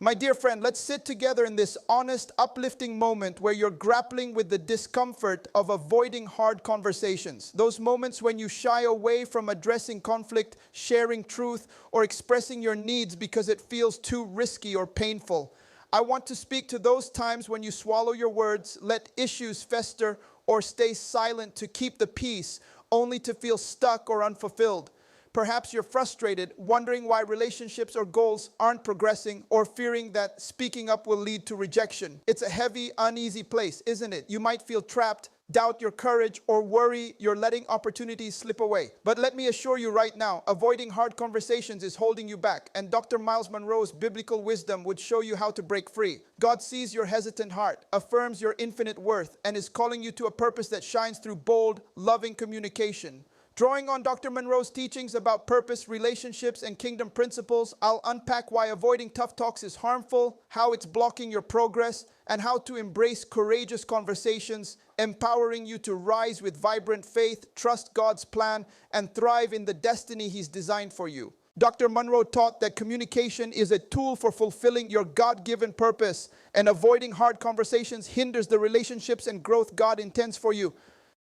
My dear friend, let's sit together in this honest, uplifting moment where you're grappling with the discomfort of avoiding hard conversations. Those moments when you shy away from addressing conflict, sharing truth, or expressing your needs because it feels too risky or painful. I want to speak to those times when you swallow your words, let issues fester, or stay silent to keep the peace, only to feel stuck or unfulfilled. Perhaps you're frustrated, wondering why relationships or goals aren't progressing, or fearing that speaking up will lead to rejection. It's a heavy, uneasy place, isn't it? You might feel trapped, doubt your courage, or worry you're letting opportunities slip away. But let me assure you right now, avoiding hard conversations is holding you back, and Dr. Myles Munroe's biblical wisdom would show you how to break free. God sees your hesitant heart, affirms your infinite worth, and is calling you to a purpose that shines through bold, loving communication. Drawing on Dr. Munroe's teachings about purpose, relationships, and kingdom principles, I'll unpack why avoiding tough talks is harmful, how it's blocking your progress, and how to embrace courageous conversations, empowering you to rise with vibrant faith, trust God's plan, and thrive in the destiny He's designed for you. Dr. Munroe taught that communication is a tool for fulfilling your God-given purpose, and avoiding hard conversations hinders the relationships and growth God intends for you.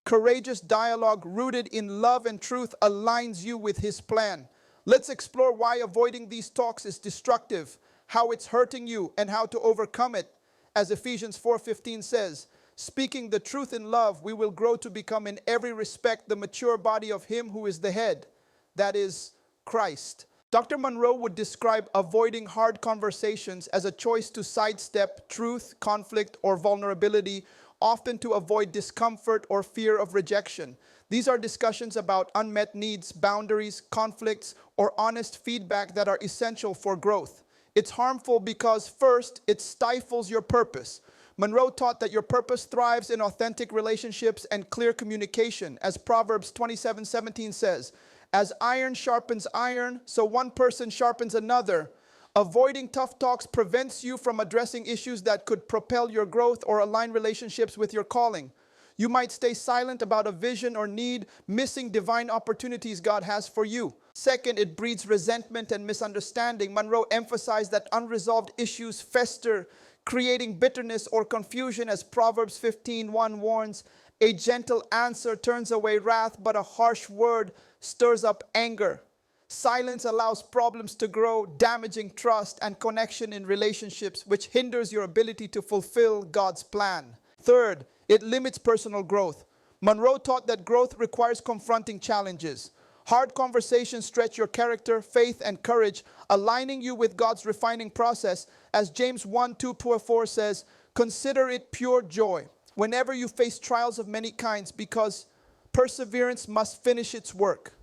Courageous dialogue rooted in love and truth aligns you with His plan. Let's explore why avoiding these talks is destructive, how it's hurting you, and how to overcome it. As Ephesians 4:15 says, speaking the truth in love, we will grow to become in every respect the mature body of Him who is the head, that is, Christ. Dr. Munroe would describe avoiding hard conversations as a choice to sidestep truth, conflict, or vulnerability, often to avoid discomfort or fear of rejection. These are discussions about unmet needs, boundaries, conflicts, or honest feedback that are essential for growth. It's harmful because, first, it stifles your purpose. Munroe taught that your purpose thrives in authentic relationships and clear communication, as Proverbs 27:17 says, as iron sharpens iron, so one person sharpens another. Avoiding tough talks prevents you from addressing issues that could propel your growth or align relationships with your calling. You might stay silent about a vision or need, missing divine opportunities God has for you. Second, it breeds resentment and misunderstanding. Munroe emphasized that unresolved issues fester, creating bitterness or confusion, as Proverbs 15:1 warns. A gentle answer turns away wrath, but a harsh word stirs up anger. Silence allows problems to grow, damaging trust and connection in relationships, which hinders your ability to fulfill God's plan. Third, it limits personal growth. Munroe taught that growth requires confronting challenges. Hard conversations stretch your character, faith, and courage, aligning you with God's refining process. As James 1:2-4 says, consider it pure joy whenever you face trials of many kinds, because perseverance must finish its work.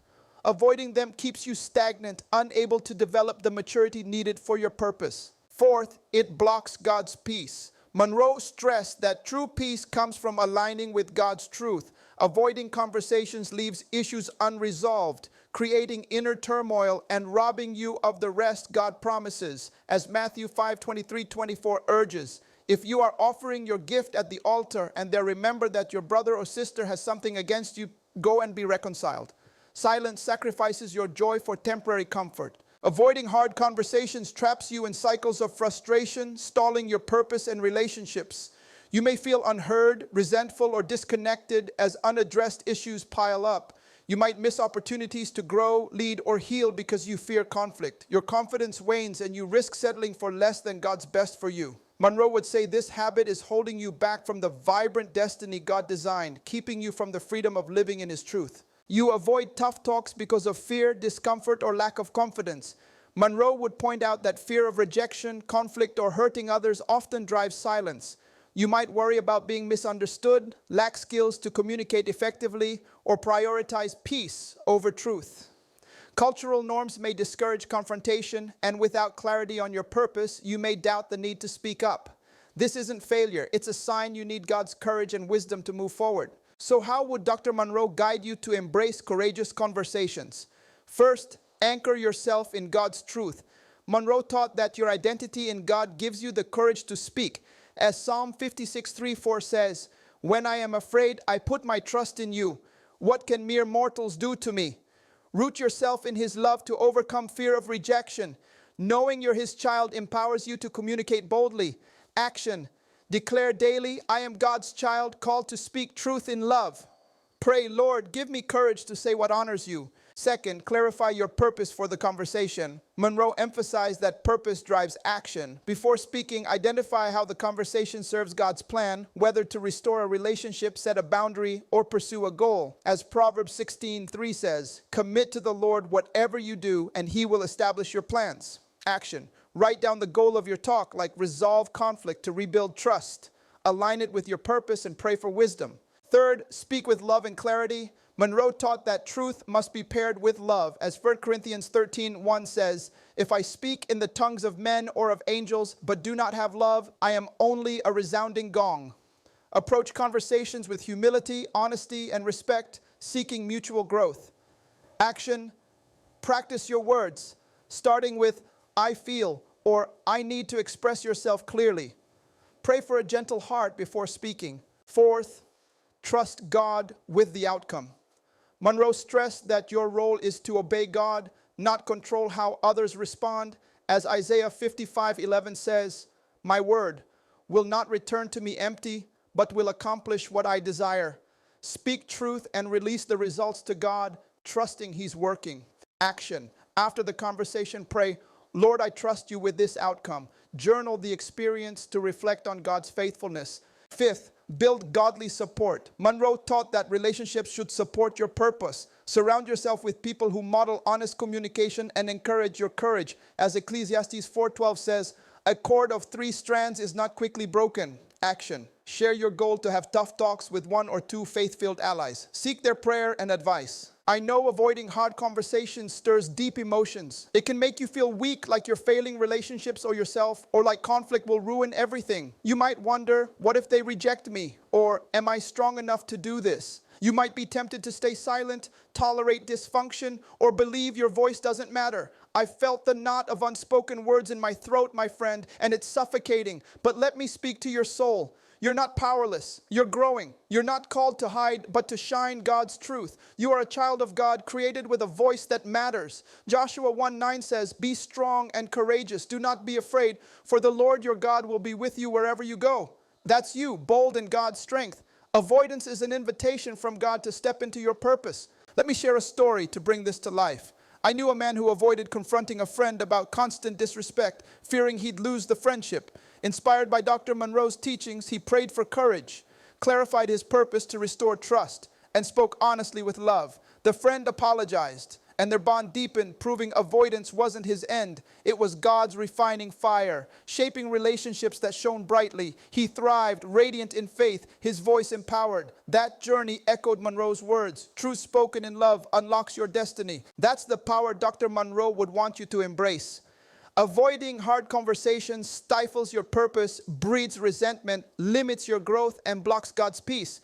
Avoiding them keeps you stagnant, unable to develop the maturity needed for your purpose. Fourth, it blocks God's peace. Munroe stressed that true peace comes from aligning with God's truth. Avoiding conversations leaves issues unresolved, creating inner turmoil and robbing you of the rest God promises, as Matthew 5:23-24 urges. If you are offering your gift at the altar and there remember that your brother or sister has something against you, go and be reconciled. Silence sacrifices your joy for temporary comfort. Avoiding hard conversations traps you in cycles of frustration, stalling your purpose and relationships. You may feel unheard, resentful, or disconnected as unaddressed issues pile up. You might miss opportunities to grow, lead, or heal because you fear conflict. Your confidence wanes and you risk settling for less than God's best for you. Munroe would say this habit is holding you back from the vibrant destiny God designed, keeping you from the freedom of living in His truth. You avoid tough talks because of fear, discomfort, or lack of confidence. Munroe would point out that fear of rejection, conflict, or hurting others often drives silence. You might worry about being misunderstood, lack skills to communicate effectively, or prioritize peace over truth. Cultural norms may discourage confrontation, and without clarity on your purpose, you may doubt the need to speak up. This isn't failure. It's a sign you need God's courage and wisdom to move forward. So how would Dr. Munroe guide you to embrace courageous conversations? First, anchor yourself in God's truth. Munroe taught that your identity in God gives you the courage to speak. As Psalm 56:3-4 says, when I am afraid, I put my trust in you. What can mere mortals do to me? Root yourself in His love to overcome fear of rejection. Knowing you're his child empowers you to communicate boldly. Action. Declare daily, I am God's child, called to speak truth in love. Pray, Lord, give me courage to say what honors you. Second, clarify your purpose for the conversation. Munroe emphasized that purpose drives action. Before speaking, identify how the conversation serves God's plan, whether to restore a relationship, set a boundary, or pursue a goal. As Proverbs 16:3 says, commit to the Lord whatever you do, and he will establish your plans. Action. Write down the goal of your talk, like resolve conflict to rebuild trust. Align it with your purpose and pray for wisdom. Third, speak with love and clarity. Munroe taught that truth must be paired with love. As 1 Corinthians 13:1 says, if I speak in the tongues of men or of angels, but do not have love, I am only a resounding gong. Approach conversations with humility, honesty, and respect, seeking mutual growth. Action. Practice your words, starting with I feel or I need to express yourself clearly. Pray for a gentle heart before speaking. Fourth, trust God with the outcome. Munroe stressed that your role is to obey God, not control how others respond. As Isaiah 55:11 says, my word will not return to me empty, but will accomplish what I desire. Speak truth and release the results to God, trusting he's working. Action. After the conversation, pray, Lord, I trust you with this outcome. Journal the experience to reflect on God's faithfulness. Fifth, build godly support. Munroe taught that relationships should support your purpose. Surround yourself with people who model honest communication and encourage your courage. As Ecclesiastes 4:12 says, a cord of 3 strands is not quickly broken. Action. Share your goal to have tough talks with 1 or 2 faith-filled allies. Seek their prayer and advice. I know avoiding hard conversations stirs deep emotions. It can make you feel weak, like you're failing relationships or yourself, or like conflict will ruin everything. You might wonder, what if they reject me? Or am I strong enough to do this? You might be tempted to stay silent, tolerate dysfunction, or believe your voice doesn't matter. I felt the knot of unspoken words in my throat, my friend, and it's suffocating. But let me speak to your soul. You're not powerless. You're growing. You're not called to hide, but to shine God's truth. You are a child of God, created with a voice that matters. Joshua 1:9 says, be strong and courageous. Do not be afraid, for the Lord your God will be with you wherever you go. That's you, bold in God's strength. Avoidance is an invitation from God to step into your purpose. Let me share a story to bring this to life. I knew a man who avoided confronting a friend about constant disrespect, fearing he'd lose the friendship. Inspired by Dr. Munroe's teachings, he prayed for courage, clarified his purpose to restore trust, and spoke honestly with love. The friend apologized, and their bond deepened, proving avoidance wasn't his end. It was God's refining fire, shaping relationships that shone brightly. He thrived, radiant in faith, his voice empowered. That journey echoed Munroe's words. Truth spoken in love unlocks your destiny. That's the power Dr. Munroe would want you to embrace. Avoiding hard conversations stifles your purpose, breeds resentment, limits your growth, and blocks God's peace.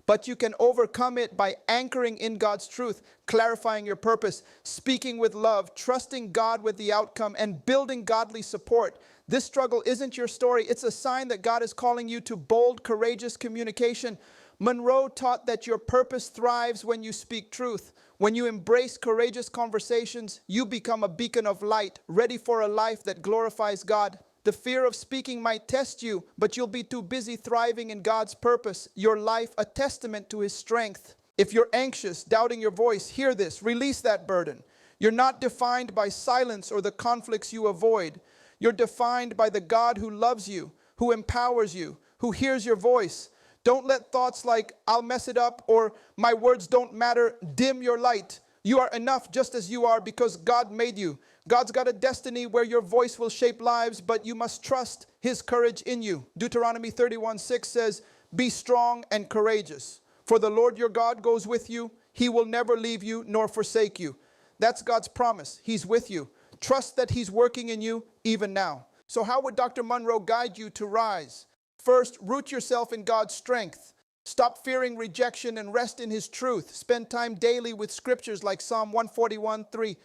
But you can overcome it by anchoring in God's truth, clarifying your purpose, speaking with love, trusting God with the outcome, and building godly support. This struggle isn't your story. It's a sign that God is calling you to bold, courageous communication. Munroe taught that your purpose thrives when you speak truth. When you embrace courageous conversations, you become a beacon of light, ready for a life that glorifies God. The fear of speaking might test you, but you'll be too busy thriving in God's purpose, your life a testament to his strength. If you're anxious, doubting your voice, hear this, release that burden. You're not defined by silence or the conflicts you avoid. You're defined by the God who loves you, who empowers you, who hears your voice. Don't let thoughts like, I'll mess it up, or my words don't matter, dim your light. You are enough just as you are because God made you. God's got a destiny where your voice will shape lives, but you must trust his courage in you. Deuteronomy 31:6 says, be strong and courageous, for the Lord your God goes with you. He will never leave you nor forsake you. That's God's promise. He's with you. Trust that he's working in you even now. So how would Dr. Munroe guide you to rise? First, root yourself in God's strength. Stop fearing rejection and rest in his truth. Spend time daily with scriptures like Psalm 141:3.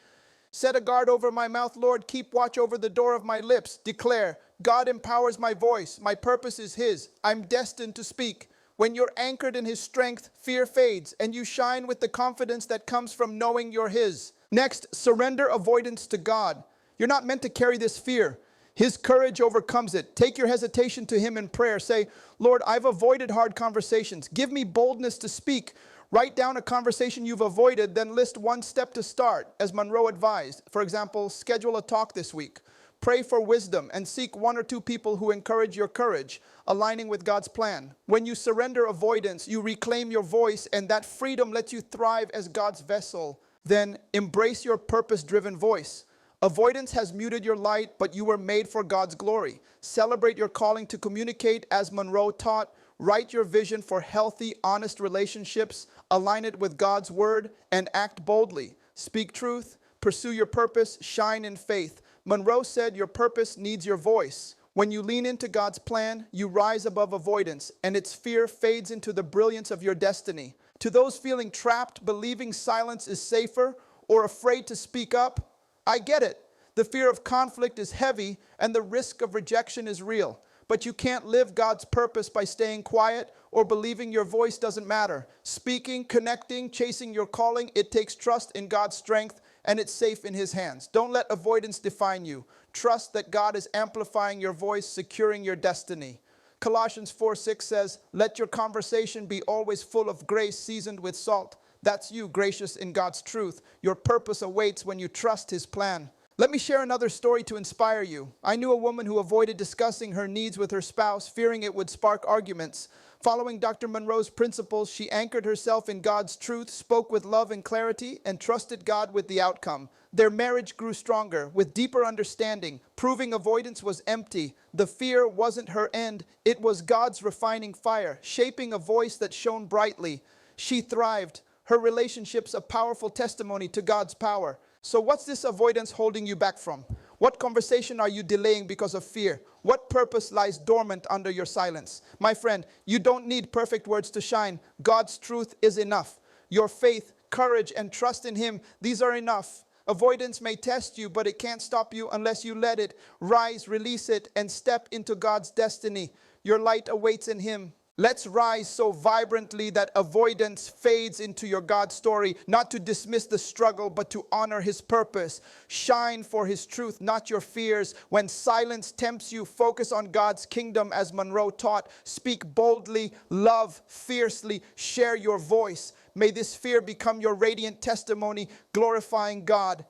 Set a guard over my mouth, Lord. Keep watch over the door of my lips. Declare, God empowers my voice. My purpose is his. I'm destined to speak. When you're anchored in his strength, fear fades, and you shine with the confidence that comes from knowing you're his. Next, surrender avoidance to God. You're not meant to carry this fear. His courage overcomes it. Take your hesitation to him in prayer. Say, Lord, I've avoided hard conversations. Give me boldness to speak. Write down a conversation you've avoided, then list one step to start, as Munroe advised. For example, schedule a talk this week. Pray for wisdom and seek one or two people who encourage your courage, aligning with God's plan. When you surrender avoidance, you reclaim your voice, and that freedom lets you thrive as God's vessel. Then embrace your purpose-driven voice. Avoidance has muted your light, but you were made for God's glory. Celebrate your calling to communicate, as Munroe taught. Write your vision for healthy, honest relationships. Align it with God's word and act boldly. Speak truth, pursue your purpose, shine in faith. Munroe said your purpose needs your voice. When you lean into God's plan, you rise above avoidance, and its fear fades into the brilliance of your destiny. To those feeling trapped, believing silence is safer, or afraid to speak up, I get it. The fear of conflict is heavy, and the risk of rejection is real. But you can't live God's purpose by staying quiet or believing your voice doesn't matter. Speaking, connecting, chasing your calling, it takes trust in God's strength, and it's safe in his hands. Don't let avoidance define you. Trust that God is amplifying your voice, securing your destiny. Colossians 4:6 says, let your conversation be always full of grace, seasoned with salt. That's you, gracious in God's truth. Your purpose awaits when you trust his plan. Let me share another story to inspire you. I knew a woman who avoided discussing her needs with her spouse, fearing it would spark arguments. Following Dr. Munroe's principles, she anchored herself in God's truth, spoke with love and clarity, and trusted God with the outcome. Their marriage grew stronger, with deeper understanding, proving avoidance was empty. The fear wasn't her end, it was God's refining fire, shaping a voice that shone brightly. She thrived. Her relationship's a powerful testimony to God's power. So what's this avoidance holding you back from? What conversation are you delaying because of fear? What purpose lies dormant under your silence? My friend, you don't need perfect words to shine. God's truth is enough. Your faith, courage, and trust in him, these are enough. Avoidance may test you, but it can't stop you unless you let it. Rise, release it, and step into God's destiny. Your light awaits in him. Let's rise so vibrantly that avoidance fades into your God story, not to dismiss the struggle, but to honor his purpose. Shine for his truth, not your fears. When silence tempts you, focus on God's kingdom, as Munroe taught. Speak boldly, love fiercely, share your voice. May this fear become your radiant testimony, glorifying God.